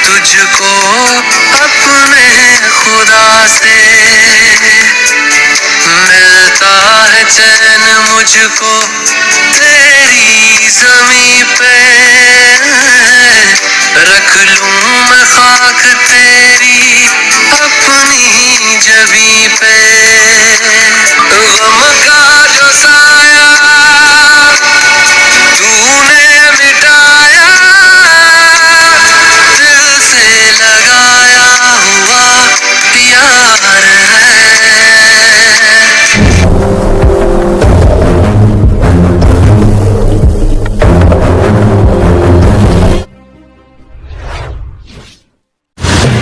तुझको अपने खुदा से, मिलता है चैन मुझको तेरी ज़मीं पे, रख लूं मैं खाक तेरी अपनी जबीं पे। गम का जो साया तूने मिटाया, दिल से लगाया हुआ प्यार है।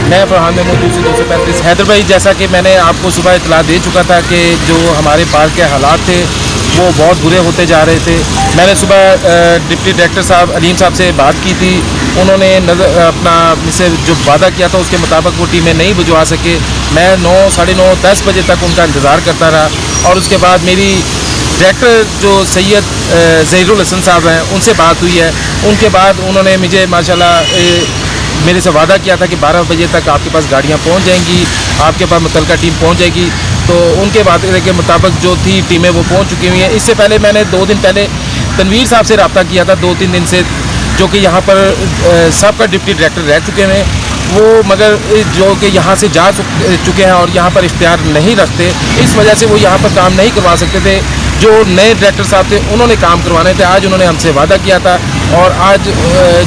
मैं फरहान महमूद दूसरी 235 हैदर भाई, जैसा कि मैंने आपको सुबह इतला दे चुका था कि जो हमारे पार्क के हालात थे वो बहुत बुरे होते जा रहे थे। मैंने सुबह डिप्टी डायरेक्टर साहब अलीम साहब से बात की थी। उन्होंने अपना मुझसे जो वादा किया था उसके मुताबिक वो टीमें नहीं भिजवा सके। मैं 9, साढ़े 9, 10 बजे तक उनका इंतज़ार करता रहा और उसके बाद मेरी डायरेक्टर जो सैयद ज़हीरुल हसन साहब हैं उनसे बात हुई है। उनके बाद उन्होंने मुझे माशाल्लाह मेरे से वादा किया था कि 12 बजे तक आपके पास गाड़ियाँ पहुँच जाएंगी, आपके पास मुतलका टीम पहुँच जाएगी। तो उनके वादे के मुताबिक जो थी टीमें वो पहुँच चुकी हुई हैं। इससे पहले मैंने 2 दिन पहले तनवीर साहब से रब्ता किया था, 2-3 दिन से, जो कि यहाँ पर सबका डिप्टी डायरेक्टर रह चुके हैं वो, मगर जो कि यहाँ से जा चुके हैं और यहाँ पर इख्तियार नहीं रखते, इस वजह से वो यहाँ पर काम नहीं करवा सकते थे। जो नए डायरेक्टर साहब थे उन्होंने काम करवाने थे। आज उन्होंने हमसे वादा किया था और आज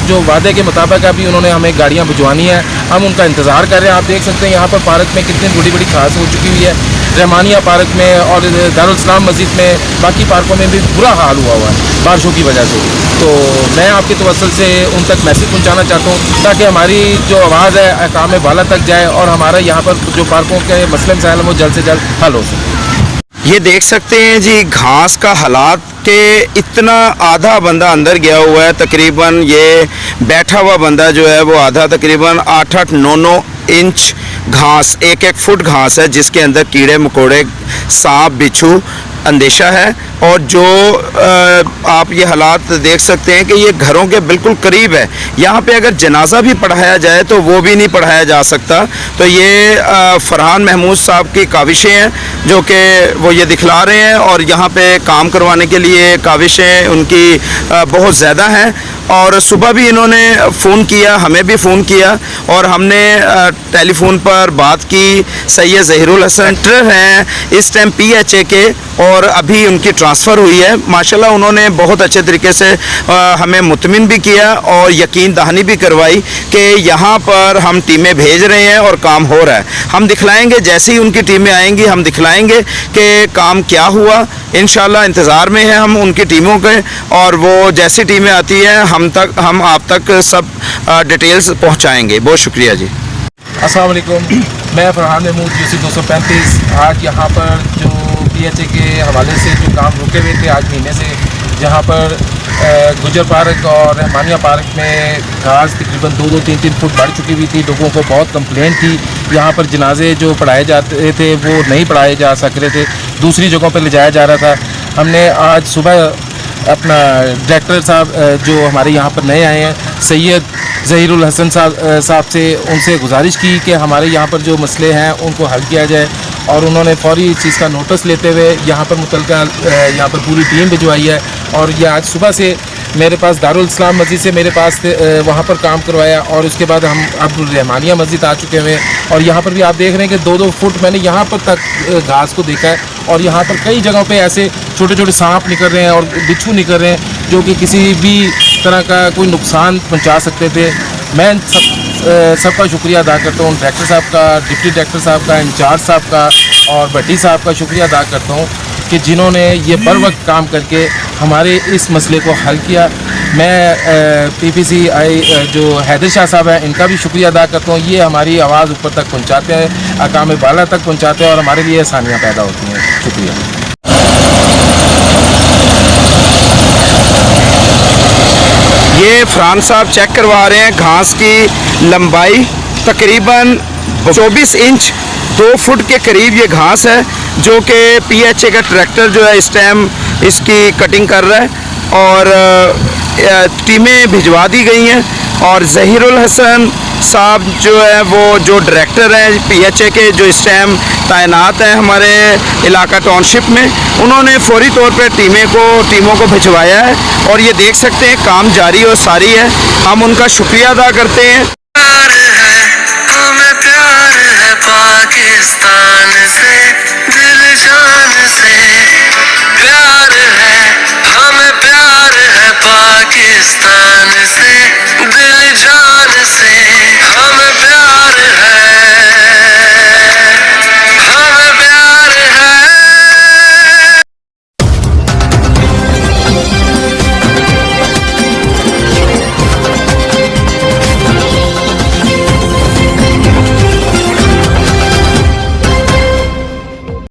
जो वादे के मुताबिक अभी उन्होंने हमें गाड़ियाँ भिजवानी है। हम उनका इंतज़ार कर रहे हैं। आप देख सकते हैं यहाँ पर पार्क में कितनी बड़ी बड़ी घास हो चुकी हुई है। रहमानिया पार्क में और दारुल इस्लाम मस्जिद में, बाकी पार्कों में भी बुरा हाल हुआ है बारिशों की वजह से। तो मैं आपके तवस्सुल से उन तक मैसेज पहुँचाना चाहता हूँ ताकि हमारी जो आवाज़ है अहकाम वाला तक जाए और हमारा यहाँ पर जो पार्कों के मसले मसाइल हैं वो जल्द से जल्द हल हो सके। ये देख सकते हैं जी घास का हालात के इतना आधा बंदा अंदर गया हुआ है। तकरीबन ये बैठा हुआ बंदा जो है वो आधा तकरीबन 8-8, 9-9 इंच घास, 1-1 फुट घास है जिसके अंदर कीड़े मकोड़े, सांप, बिच्छू अंदेशा है। और जो आप ये हालात देख सकते हैं कि ये घरों के बिल्कुल करीब है। यहाँ पे अगर जनाजा भी पढ़ाया जाए तो वो भी नहीं पढ़ाया जा सकता। तो ये फरहान महमूद साहब की काविशें हैं जो कि वो ये दिखला रहे हैं और यहाँ पे काम करवाने के लिए काविशें उनकी बहुत ज़्यादा हैं। और सुबह भी इन्होंने फ़ोन किया, हमें भी फ़ोन किया और हमने टेलीफोन पर बात की। सैयद ज़हीरुल हसन हैं इस टाइम PHA के और अभी उनकी ट्रांसफ़र हुई है। माशाल्लाह उन्होंने बहुत अच्छे तरीके से हमें मुतमिन भी किया और यकीन दहानी भी करवाई कि यहाँ पर हम टीमें भेज रहे हैं और काम हो रहा है। हम दिखलाएंगे जैसे ही उनकी टीमें आएंगी, हम दिखलाएंगे कि काम क्या हुआ। इंशाल्लाह इंतज़ार में हैं हम उनकी टीमों के, और वो जैसी टीमें आती हैं हम आप तक सब डिटेल्स पहुँचाएँगे। बहुत शुक्रिया जी। अस्सलाम वालेकुम, मैं फरहान महमूद दूसरी 235। आज यहाँ पर जो PHA के हवाले से जो काम रुके हुए थे आज महीने से, जहाँ पर गुजर पार्क और रहमानिया पार्क में घास तकरीबन 2-2, 3-3 फुट बढ़ चुकी हुई थी। लोगों को बहुत कंप्लेंट थी। यहाँ पर जनाजे जो पढ़ाए जाते थे वो नहीं पढ़ाए जा सक रहे थे, दूसरी जगहों पर ले जाया जा रहा था। हमने आज सुबह अपना डायरेक्टर साहब जो हमारे यहाँ पर नए आए हैं सैयद ज़हीरुल हसन साहब से उनसे गुजारिश की कि हमारे यहाँ पर जो मसले हैं उनको हल किया जाए, और उन्होंने फौरी इस चीज़ का नोटिस लेते हुए यहाँ पर मुतलका यहाँ पर पूरी टीम भिजवाई है। और ये आज सुबह से मेरे पास दारुल इस्लाम मस्जिद से मेरे पास वहाँ पर काम करवाया और उसके बाद हम अब रहमानिया मस्जिद आ चुके हुए हैं। और यहाँ पर भी आप देख रहे हैं कि 2-2 फुट मैंने यहाँ पर तक घास को देखा है और यहाँ पर कई जगहों पे ऐसे छोटे छोटे सांप निकल रहे हैं और बिच्छू निकल रहे हैं जो कि किसी भी तरह का कोई नुकसान पहुँचा सकते थे। मैं सबका शुक्रिया अदा करता हूँ, डायरेक्टर साहब का, डिप्टी डायरेक्टर साहब का, इंचार्ज साहब का और भट्टी साहब का शुक्रिया अदा करता हूँ कि जिन्होंने ये बर वक्त काम करके हमारे इस मसले को हल किया। मैं PPCI जो हैदर शाह साहब हैं इनका भी शुक्रिया अदा करता हूँ। ये हमारी आवाज़ ऊपर तक पहुँचाते हैं, अकाम बाला तक पहुँचाते हैं और हमारे लिए आसानियाँ पैदा होती हैं। शुक्रिया। ये फरहान साहब चेक करवा रहे हैं घास की लंबाई तकरीबन 24 इंच 2 फुट के करीब ये घास है जो कि PHA का ट्रैक्टर जो है इस टाइम इसकी कटिंग कर रहा है और टीमें भिजवा दी गई हैं। और ज़हीरुल हसन साहब जो है वो जो डायरेक्टर हैं PHA के, जो इस टाइम तैनात हैं हमारे इलाका टाउनशिप में, उन्होंने फौरी तौर पर टीमों को भिजवाया है और ये देख सकते हैं काम जारी और सारी है। हम उनका शुक्रिया अदा करते हैं।